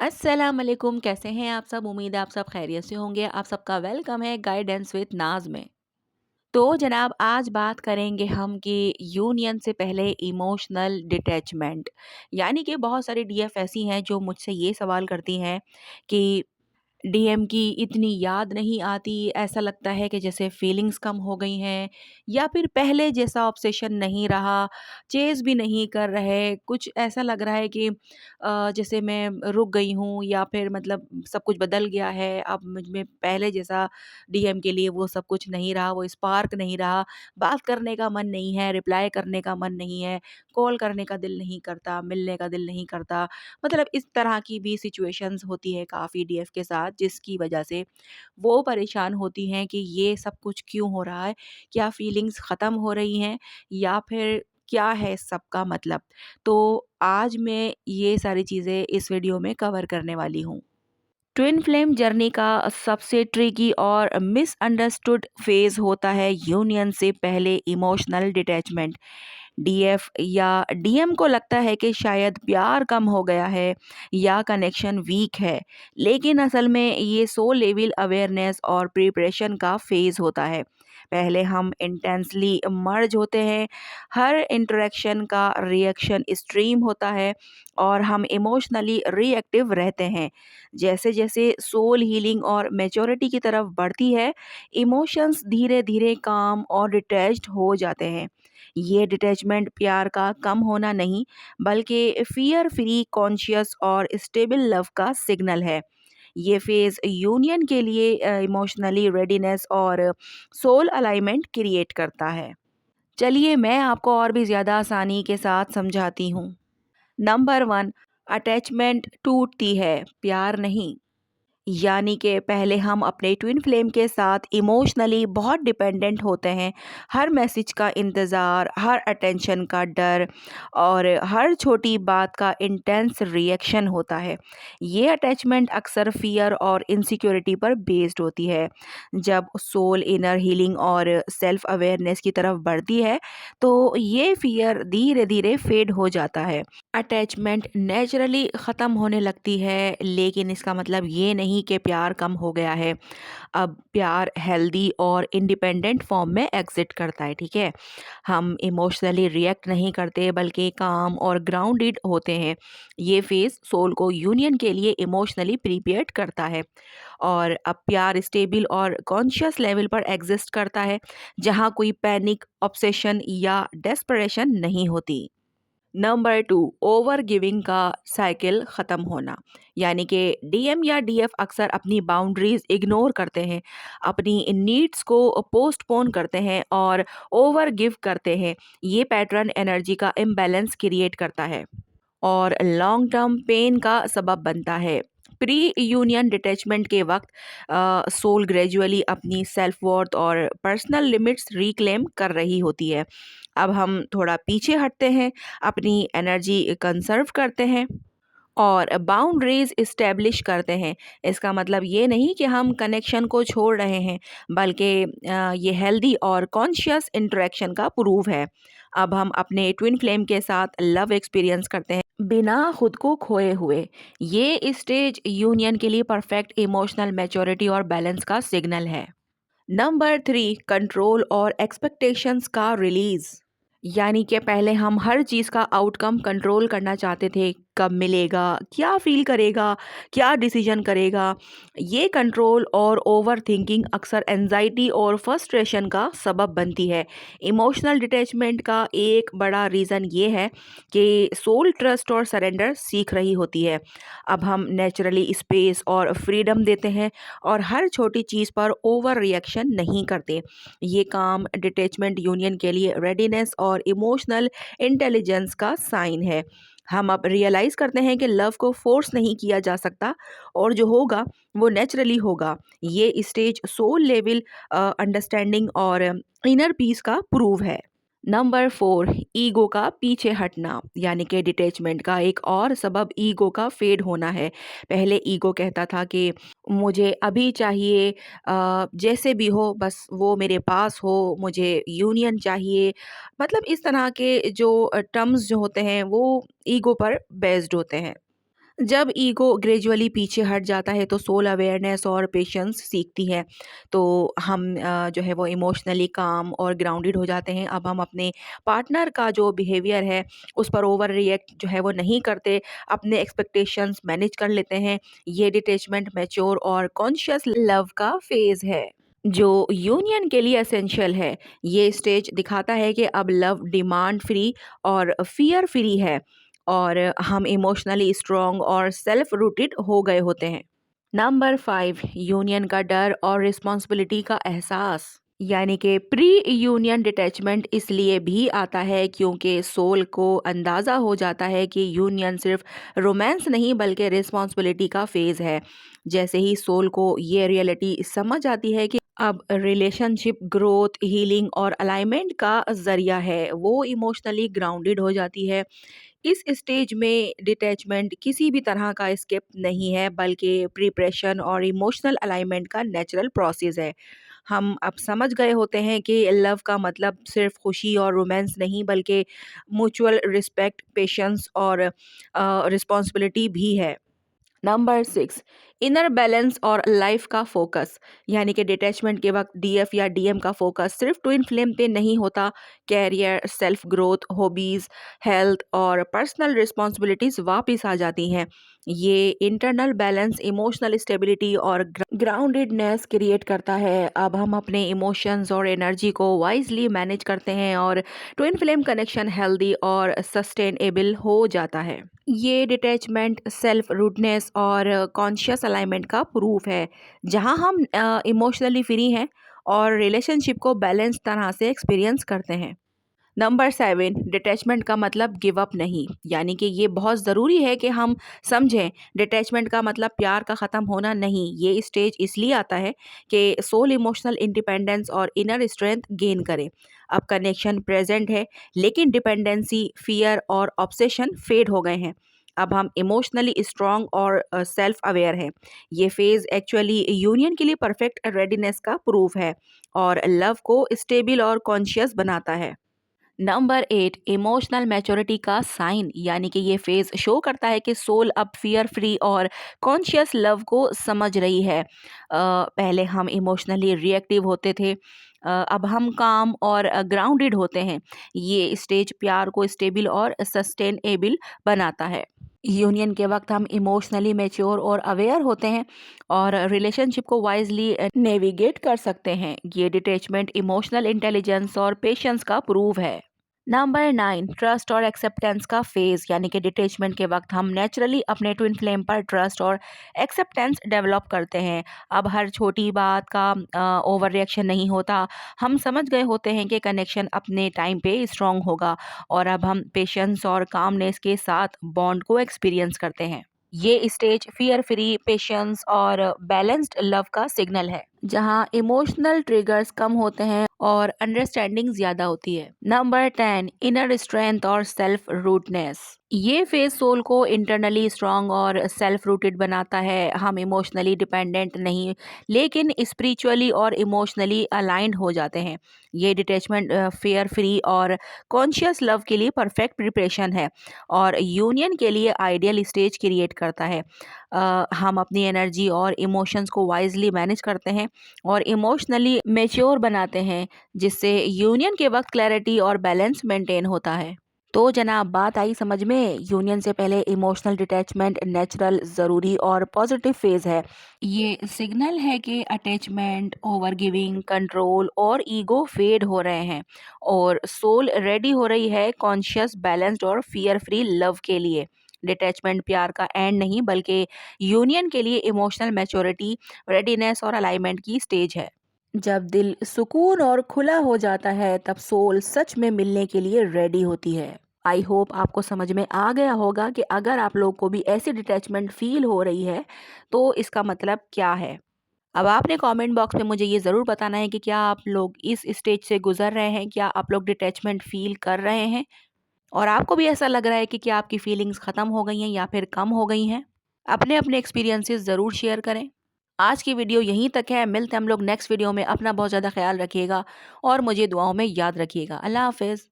अस्सलाम वालेकुम, कैसे हैं आप सब? उम्मीद है आप सब खैरियत से होंगे। आप सबका वेलकम है गाइडेंस विद नाज़ में। तो जनाब आज बात करेंगे हम कि यूनियन से पहले इमोशनल डिटैचमेंट, यानी कि बहुत सारी डीएफ ऐसी हैं जो मुझसे ये सवाल करती हैं कि डीएम की इतनी याद नहीं आती, ऐसा लगता है कि जैसे फीलिंग्स कम हो गई हैं या फिर पहले जैसा ऑब्सेशन नहीं रहा, चेज़ भी नहीं कर रहे, कुछ ऐसा लग रहा है कि जैसे मैं रुक गई हूँ या फिर मतलब सब कुछ बदल गया है, अब मुझ में पहले जैसा डीएम के लिए वो सब कुछ नहीं रहा, वो स्पार्क नहीं रहा, बात करने का मन नहीं है, रिप्लाई करने का मन नहीं है, कॉल करने का दिल नहीं करता, मिलने का दिल नहीं करता। मतलब इस तरह की भी सिचुएशंस होती है काफ़ी डीएफ के साथ जिसकी वजह से वो परेशान होती हैं कि ये सब कुछ क्यों हो रहा है? क्या फीलिंग्स ख़त्म हो रही हैं या फिर क्या है इस सब का मतलब? तो आज मैं ये सारी चीज़ें इस वीडियो में कवर करने वाली हूँ। ट्विन फ्लेम जर्नी का सबसे ट्रिकी और मिसअंडरस्टूड फेज़ होता है यूनियन से पहले इमोशनल डिटैचमेंट। डीएफ या डीएम को लगता है कि शायद प्यार कम हो गया है या कनेक्शन वीक है, लेकिन असल में ये सोल लेवल अवेयरनेस और प्रिपरेशन का फेज होता है। पहले हम इंटेंसली मर्ज होते हैं, हर इंटरेक्शन का रिएक्शन स्ट्रीम होता है और हम इमोशनली रिएक्टिव रहते हैं। जैसे जैसे सोल हीलिंग और मेच्योरिटी की तरफ बढ़ती है, इमोशंस धीरे धीरे काम और डिटैच्ड हो जाते हैं। ये डिटैचमेंट प्यार का कम होना नहीं, बल्कि फियर फ्री कॉन्शियस और स्टेबल लव का सिग्नल है। ये फेज यूनियन के लिए इमोशनली रेडीनेस और सोल अलाइनमेंट क्रिएट करता है। चलिए मैं आपको और भी ज़्यादा आसानी के साथ समझाती हूँ। नंबर वन, अटैचमेंट टूटती है, प्यार नहीं। यानी कि पहले हम अपने ट्विन फ्लेम के साथ इमोशनली बहुत डिपेंडेंट होते हैं। हर मैसेज का इंतज़ार, हर अटेंशन का डर और हर छोटी बात का इंटेंस रिएक्शन होता है। ये अटैचमेंट अक्सर फियर और इनसिक्योरिटी पर बेस्ड होती है। जब सोल इनर हीलिंग और सेल्फ अवेयरनेस की तरफ बढ़ती है, तो ये फियर धीरे धीरे फेड हो जाता है। अटैचमेंट नेचुरली ख़त्म होने लगती है, लेकिन इसका मतलब ये नहीं कि प्यार कम हो गया है। अब प्यार हेल्दी और इंडिपेंडेंट फॉर्म में एग्जिट करता है, ठीक है? हम इमोशनली रिएक्ट नहीं करते बल्कि काम और ग्राउंडेड होते हैं। ये फेज़ सोल को यूनियन के लिए इमोशनली प्रिपेयर्ड करता है। और अब प्यार स्टेबल और कॉन्शियस लेवल पर एग्जिस्ट करता है, जहाँ कोई पैनिक, ऑब्सेशन या डेस्परेशन नहीं होती। नंबर टू, ओवर गिविंग का साइकिल ख़त्म होना। यानी कि डीएम या डीएफ अक्सर अपनी बाउंड्रीज इग्नोर करते हैं, अपनी नीड्स को पोस्टपोन करते हैं और ओवर गिव करते हैं। ये पैटर्न एनर्जी का इम्बैलेंस क्रिएट करता है और लॉन्ग टर्म पेन का सबब बनता है। प्री यूनियन डिटैचमेंट के वक्त सोल ग्रेजुअली अपनी सेल्फ वर्थ और पर्सनल लिमिट्स रिक्लेम कर रही होती है। अब हम थोड़ा पीछे हटते हैं, अपनी एनर्जी कंसर्व करते हैं और बाउंड्रीज इस्टेब्लिश करते हैं। इसका मतलब ये नहीं कि हम कनेक्शन को छोड़ रहे हैं, बल्कि ये हेल्दी और कॉन्शियस इंटरेक्शन का प्रूफ है। अब हम अपने ट्विन फ्लेम के साथ लव एक्सपीरियंस करते हैं बिना खुद को खोए हुए। ये स्टेज यूनियन के लिए परफेक्ट इमोशनल मैच्योरिटी और बैलेंस का सिग्नल है। नंबर थ्री, कंट्रोल और एक्सपेक्टेशंस का रिलीज। यानी कि पहले हम हर चीज़ का आउटकम कंट्रोल करना चाहते थे, कब मिलेगा, क्या फील करेगा, क्या डिसीजन करेगा। ये कंट्रोल और ओवर थिंकिंग अक्सर एंजाइटी और फ्रस्ट्रेशन का सबब बनती है। इमोशनल डिटैचमेंट का एक बड़ा रीज़न ये है कि सोल ट्रस्ट और सरेंडर सीख रही होती है। अब हम नेचुरली स्पेस और फ्रीडम देते हैं और हर छोटी चीज़ पर ओवर रिएक्शन नहीं करते। ये काम डिटैचमेंट यूनियन के लिए रेडीनेस और इमोशनल इंटेलिजेंस का साइन है। हम अब रियलाइज़ करते हैं कि लव को फोर्स नहीं किया जा सकता और जो होगा वो नेचुरली होगा। ये स्टेज सोल लेवल अंडरस्टैंडिंग और इनर पीस का प्रूव है। नंबर फोर, ईगो का पीछे हटना। यानी कि डिटैचमेंट का एक और सबब ईगो का फेड होना है। पहले ईगो कहता था कि मुझे अभी चाहिए, जैसे भी हो बस वो मेरे पास हो, मुझे यूनियन चाहिए। मतलब इस तरह के जो टर्म्स जो होते हैं वो ईगो पर बेस्ड होते हैं। जब ईगो ग्रेजुअली पीछे हट जाता है तो सोल अवेयरनेस और पेशेंस सीखती है। तो हम जो है वो इमोशनली काम और ग्राउंडेड हो जाते हैं। अब हम अपने पार्टनर का जो बिहेवियर है उस पर ओवर रिएक्ट जो है वो नहीं करते, अपने एक्सपेक्टेशंस मैनेज कर लेते हैं। ये डिटैचमेंट मैच्योर और कॉन्शियस लव का फेज है जो यूनियन के लिए एसेंशियल है। ये स्टेज दिखाता है कि अब लव डिमांड फ्री और फियर फ्री है और हम इमोशनली स्ट्रॉन्ग और सेल्फ रूटेड हो गए होते हैं। नंबर 5, यूनियन का डर और रिस्पॉन्सिबिलिटी का एहसास। यानी कि प्री यूनियन डिटैचमेंट इसलिए भी आता है क्योंकि सोल को अंदाज़ा हो जाता है कि यूनियन सिर्फ रोमांस नहीं बल्कि रिस्पॉन्सिबिलिटी का फेज़ है। जैसे ही सोल को ये रियलिटी समझ आती है कि अब रिलेशनशिप ग्रोथ, हीलिंग और अलाइनमेंट का ज़रिया है, वो इमोशनली ग्राउंडेड हो जाती है। इस स्टेज में डिटैचमेंट किसी भी तरह का एस्केप नहीं है बल्कि प्रिपरेशन और इमोशनल अलाइनमेंट का नेचुरल प्रोसेस है। हम अब समझ गए होते हैं कि लव का मतलब सिर्फ खुशी और रोमांस नहीं बल्कि म्यूचुअल रिस्पेक्ट, पेशेंस और रिस्पॉन्सिबिलिटी भी है। नंबर 6, इनर बैलेंस और लाइफ का फोकस। यानी कि डिटैचमेंट के वक्त डीएफ या डीएम का फोकस सिर्फ ट्विन फ्लेम पे नहीं होता। Career, self growth, hobbies, health और पर्सनल रिस्पॉन्सिबिलिटीज वापस आ जाती हैं। ये इंटरनल बैलेंस इमोशनल स्टेबिलिटी और ग्राउंडेडनेस क्रिएट करता है। अब हम अपने इमोशंस और एनर्जी को वाइजली मैनेज करते हैं और ट्विन फ्लेम कनेक्शन हेल्दी और सस्टेनेबल हो जाता है। ये डिटैचमेंट सेल्फ रूटनेस और कॉन्शियस अलाइनमेंट का प्रूफ है, जहां हम इमोशनली फ्री हैं और रिलेशनशिप को बैलेंस तरह से एक्सपीरियंस करते हैं। नंबर 7, डिटैचमेंट का मतलब गिव अप नहीं। यानी कि ये बहुत ज़रूरी है कि हम समझें, डिटैचमेंट का मतलब प्यार का ख़त्म होना नहीं। ये स्टेज इसलिए आता है कि सोल इमोशनल इंडिपेंडेंस और इनर स्ट्रेंथ गेन करे। अब कनेक्शन प्रेजेंट है लेकिन डिपेंडेंसी, फियर और ऑब्सेशन फेड हो गए हैं। अब हम इमोशनली स्ट्रॉन्ग और सेल्फ अवेयर हैं। ये फेज़ एक्चुअली यूनियन के लिए परफेक्ट रेडीनेस का प्रूफ है और लव को स्टेबल और कॉन्शियस बनाता है। नंबर 8, इमोशनल मैच्योरिटी का साइन। यानी कि ये फेज शो करता है कि सोल अब फियर फ्री और कॉन्शियस लव को समझ रही है। पहले हम इमोशनली रिएक्टिव होते थे, अब हम काम और ग्राउंडेड होते हैं। ये स्टेज प्यार को स्टेबल और सस्टेनेबल बनाता है। यूनियन के वक्त हम इमोशनली मैच्योर और अवेयर होते हैं और रिलेशनशिप को वाइजली नेविगेट कर सकते हैं। ये डिटैचमेंट इमोशनल इंटेलिजेंस और पेशेंस का प्रूव है। नंबर 9, ट्रस्ट और एक्सेप्टेंस का फेज। यानी कि डिटैचमेंट के वक्त हम नेचुरली अपने ट्विन फ्लेम पर ट्रस्ट और एक्सेप्टेंस डेवलप करते हैं। अब हर छोटी बात का ओवर रिएक्शन नहीं होता। हम समझ गए होते हैं कि कनेक्शन अपने टाइम पे स्ट्रांग होगा और अब हम पेशेंस और कामनेस के साथ बॉन्ड को एक्सपीरियंस करते हैं। ये स्टेज फियर फ्री, पेशेंस और बैलेंस्ड लव का सिग्नल है, जहां इमोशनल ट्रिगर्स कम होते हैं और अंडरस्टैंडिंग ज्यादा होती है। नंबर 10, इनर स्ट्रेंथ और सेल्फ रूटनेस। ये फेज सोल को इंटरनली स्ट्रांग और सेल्फ रूटेड बनाता है। हम इमोशनली डिपेंडेंट नहीं लेकिन स्पिरिचुअली और इमोशनली अलाइंड हो जाते हैं। ये डिटैचमेंट फेयर फ्री और कॉन्शियस लव के लिए परफेक्ट प्रिपरेशन है और यूनियन के लिए आइडियल स्टेज क्रिएट करता है। हम अपनी एनर्जी और इमोशंस को वाइजली मैनेज करते हैं और इमोशनली मेच्योर बनाते हैं, जिससे यूनियन के वक्त क्लैरिटी और बैलेंस मेंटेन होता है। तो जनाब, बात आई समझ में। यूनियन से पहले इमोशनल डिटैचमेंट नेचुरल, ज़रूरी और पॉजिटिव फेज है। ये सिग्नल है कि अटैचमेंट, ओवर गिविंग, कंट्रोल और ईगो फेड हो रहे हैं और सोल रेडी हो रही है कॉन्शियस, बैलेंस्ड और फियर फ्री लव के लिए। डिटैचमेंट प्यार का एंड नहीं बल्कि यूनियन के लिए इमोशनल मैच्योरिटी, रेडीनेस और अलाइनमेंट की स्टेज है। जब दिल सुकून और खुला हो जाता है तब सोल सच में मिलने के लिए रेडी होती है। आई होप आपको समझ में आ गया होगा कि अगर आप लोग को भी ऐसी डिटैचमेंट फील हो रही है तो इसका मतलब क्या है। अब आपने कमेंट बॉक्स में मुझे ये ज़रूर बताना है कि क्या आप लोग इस स्टेज से गुजर रहे हैं, क्या आप लोग डिटैचमेंट फील कर रहे हैं और आपको भी ऐसा लग रहा है कि क्या आपकी फीलिंग्स ख़त्म हो गई हैं या फिर कम हो गई हैं। अपने अपने एक्सपीरियंसेस ज़रूर शेयर करें। आज की वीडियो यहीं तक है। मिलते हैं हम लोग नेक्स्ट वीडियो में। अपना बहुत ज़्यादा ख्याल रखिएगा और मुझे दुआओं में याद रखिएगा। अल्लाह हाफ़िज़।